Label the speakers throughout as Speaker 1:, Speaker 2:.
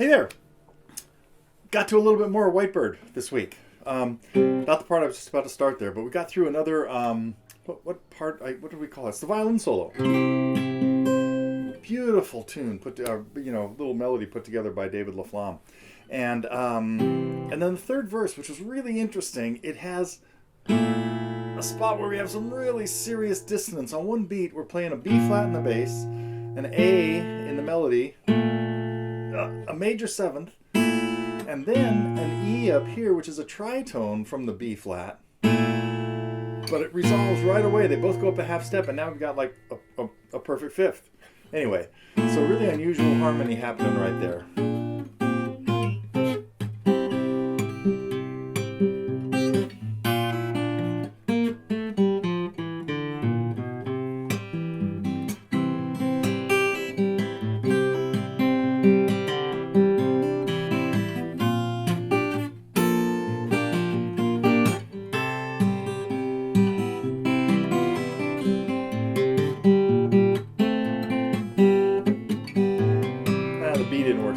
Speaker 1: Hey there. Got to a little bit more Whitebird this week. Not the part I was just about to start there, but we got through another, what part, what do we call it? It's the violin solo. Beautiful tune, little melody put together by David LaFlamme. And then the third verse, which was really interesting, it has a spot where we have some really serious dissonance. On one beat, we're playing a B flat in the bass, an A in the melody, a major seventh, and then an E up here, which is a tritone from the B flat. But it resolves right away. They both go up a half step, and now we've got like a perfect fifth. Anyway, so really unusual harmony happening right there.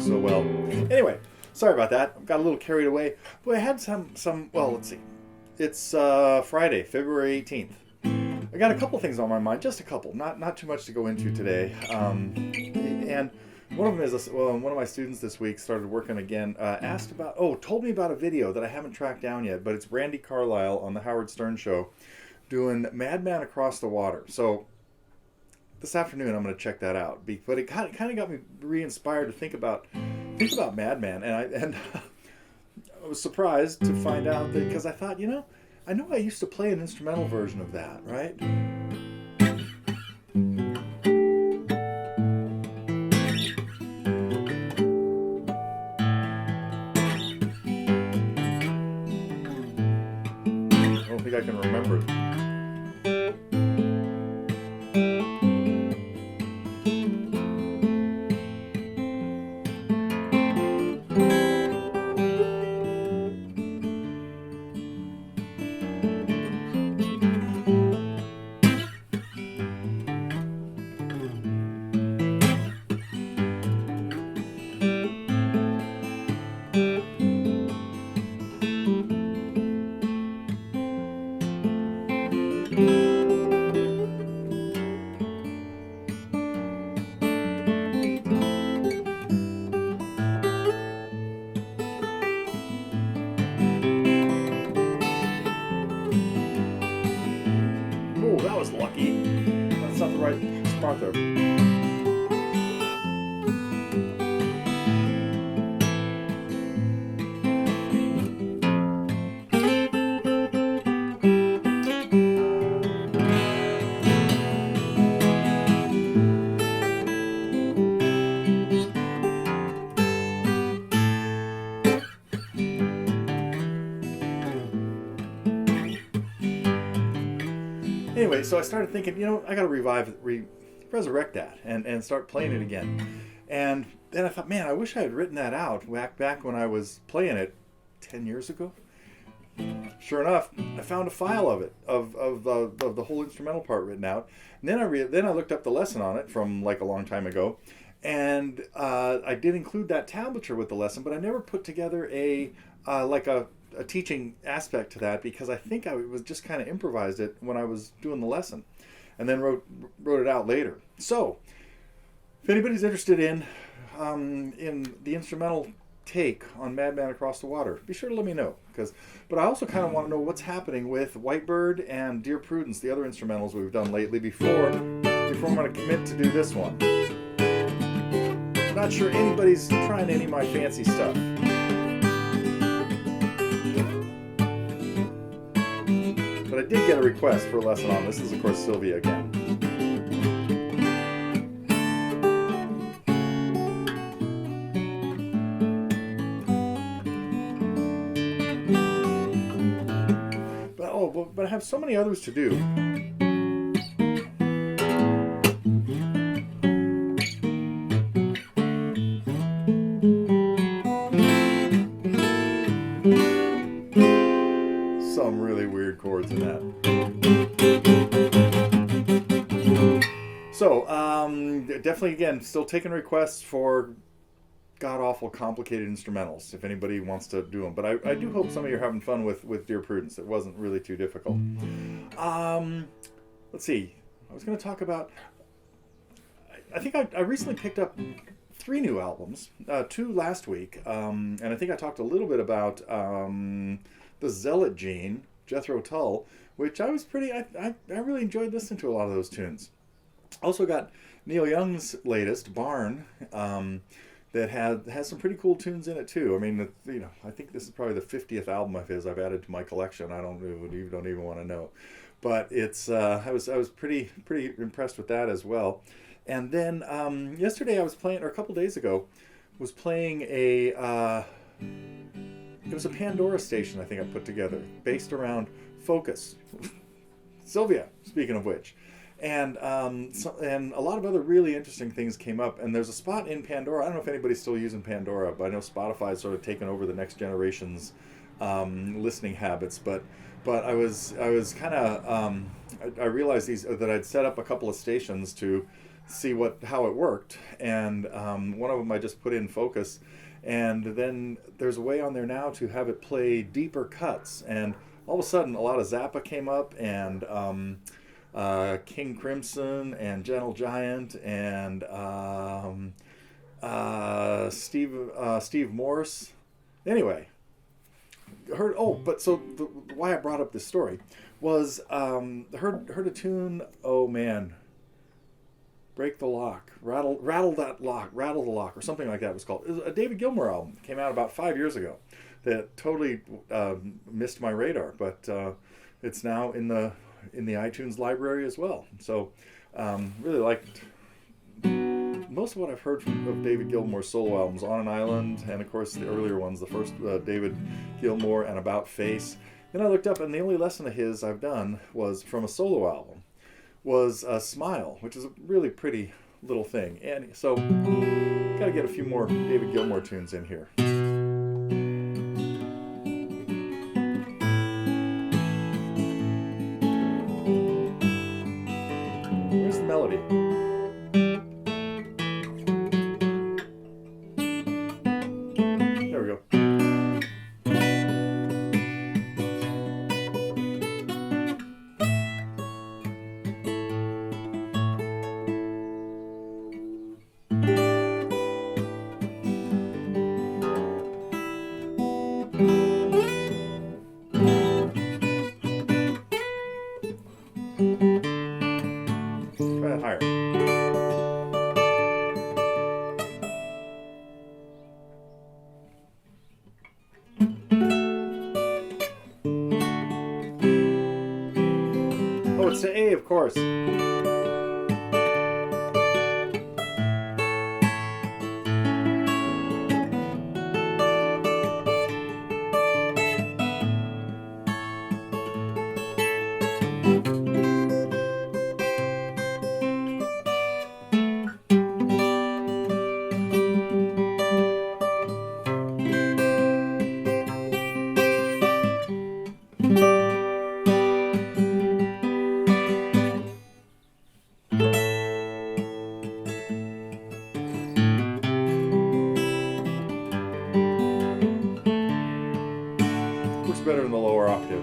Speaker 1: So well. Anyway, sorry about that. Got a little carried away. But I had some. Well, let's see. It's Friday, February 18th. I got a couple things on my mind, just a couple, not too much to go into today. And one of them is one of my students this week started working again. Told me about a video that I haven't tracked down yet, but it's Randy Carlisle on the Howard Stern show doing Madman Across the Water. So this afternoon I'm going to check that out, but it kind of got me re-inspired to think about Madman, and I was surprised to find out that, because I thought, I know I used to play an instrumental version of that, right? I don't think I can remember it. That was lucky. That's not the right spot there. Anyway, so I started thinking, I got to resurrect that and start playing it again. And then I thought, man, I wish I had written that out back when I was playing it 10 years ago. Sure enough, I found a file of it, of the whole instrumental part written out. And then I looked up the lesson on it from like a long time ago, and I did include that tablature with the lesson, but I never put together a teaching aspect to that, because I think I was just kind of improvised it when I was doing the lesson, and then wrote it out later. So, if anybody's interested in the instrumental take on Madman Across the Water, be sure to let me know. But I also kind of want to know what's happening with Whitebird and Dear Prudence, the other instrumentals we've done lately, before I'm going to commit to do this one. I'm not sure anybody's trying any of my fancy stuff. But I did get a request for a lesson on this. This is, of course, Sylvia again. But I have so many others to do. Some really weird chords in that. So, definitely, again, still taking requests for god-awful complicated instrumentals if anybody wants to do them. But I do hope some of you are having fun with Dear Prudence. It wasn't really too difficult. Let's see. I was going to talk about... I think I recently picked up 3 new albums, 2 last week, and I think I talked a little bit about the Zealot Gene, Jethro Tull, which I was I really enjoyed listening to a lot of those tunes. Also got Neil Young's latest, Barn, that has some pretty cool tunes in it too. I mean, I think this is probably the 50th album of his I've added to my collection. I don't even want to know, but it's I was pretty impressed with that as well. And then yesterday I was playing, or a couple days ago, was playing it was a Pandora station I think I put together, based around Focus, Sylvia, speaking of which. And and a lot of other really interesting things came up. And there's a spot in Pandora, I don't know if anybody's still using Pandora, but I know Spotify's sort of taken over the next generation's listening habits. But I was kind of, I realized that I'd set up a couple of stations to see how it worked, and one of them I just put in Focus, and then there's a way on there now to have it play deeper cuts, and all of a sudden a lot of Zappa came up, and King Crimson and Gentle Giant, and Steve Morse. Anyway, why I brought up this story was heard a tune. Oh man. Break the Lock, rattle the lock, or something like that it was called. It was a David Gilmour album. It came out about 5 years ago. That totally missed my radar, but it's now in the iTunes library as well. So really liked most of what I've heard of David Gilmour's solo albums, On an Island, and of course the earlier ones, the first David Gilmour and About Face. Then I looked up, and the only lesson of his I've done was from a solo album. Was Smile, which is a really pretty little thing. And so, got to get a few more David Gilmour tunes in here. Where's the melody? There we go. Higher. Oh, it's the A, of course. Better in the lower octave.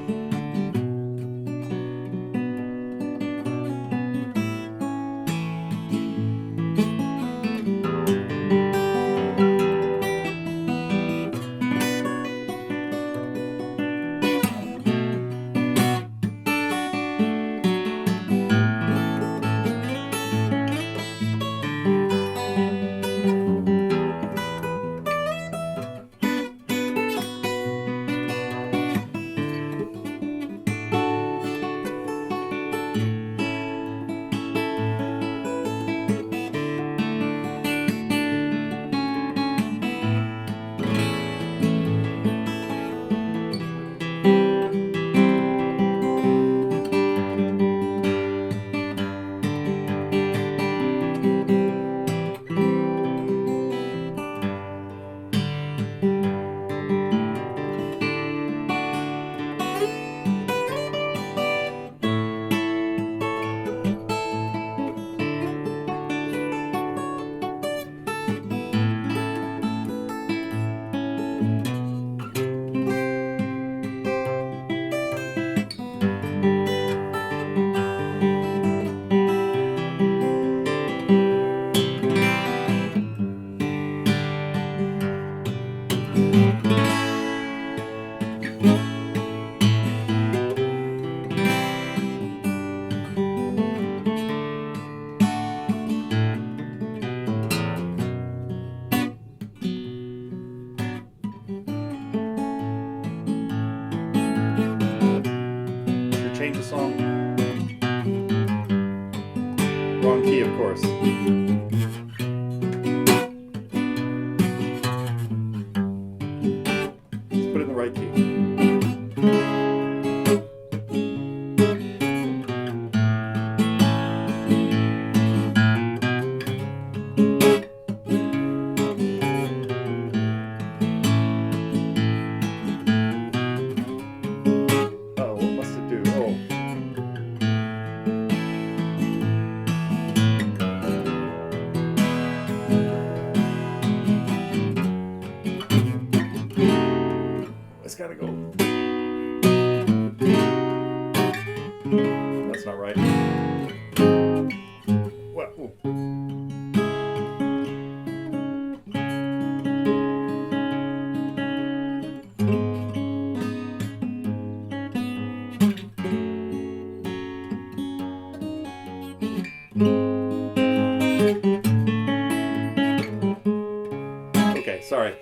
Speaker 1: change the song. Wrong key, of course. Let's put it in the right key. It's gotta go. That's not right. What? Ooh. Okay, sorry.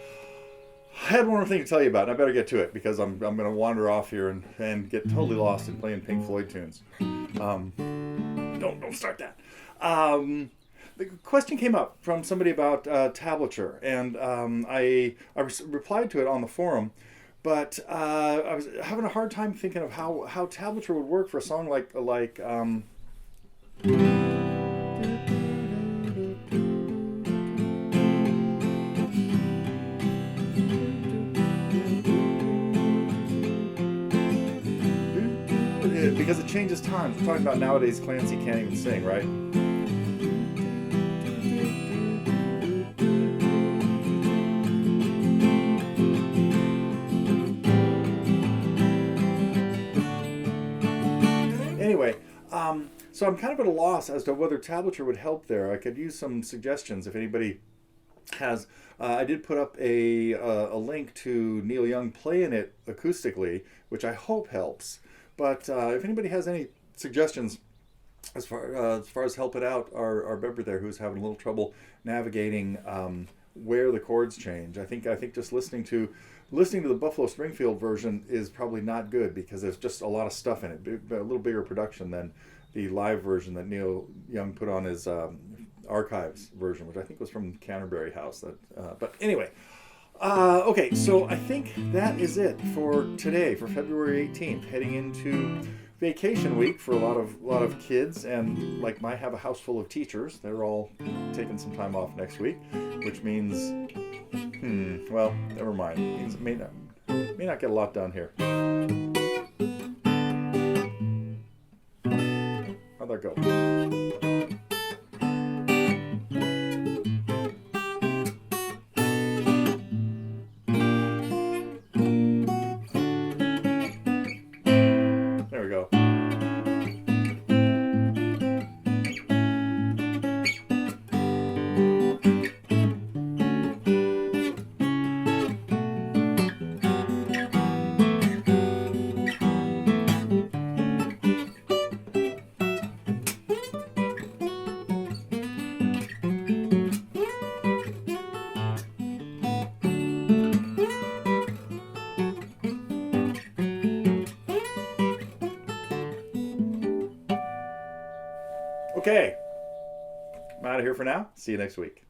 Speaker 1: I had one more thing to tell you about, and I better get to it because I'm going to wander off here and get totally lost in playing Pink Floyd tunes. Don't start that. The question came up from somebody about tablature, and I replied to it on the forum, but I was having a hard time thinking of how tablature would work for a song like because it changes times. We're talking about nowadays Clancy can't even sing, right? Anyway, so I'm kind of at a loss as to whether tablature would help there. I could use some suggestions if anybody has. I did put up a link to Neil Young playing it acoustically, which I hope helps. But if anybody has any suggestions as far as helping out our member there who's having a little trouble navigating where the chords change, I think just listening to the Buffalo Springfield version is probably not good because there's just a lot of stuff in it, a little bigger production than the live version that Neil Young put on his archives version, which I think was from Canterbury House. But anyway. Okay, so I think that is it for today, for February 18th, heading into vacation week for a lot of kids, and like I have a house full of teachers. They're all taking some time off next week, which means, well, never mind. It means may not get a lot done here. How'd that go? Okay, I'm out of here for now. See you next week.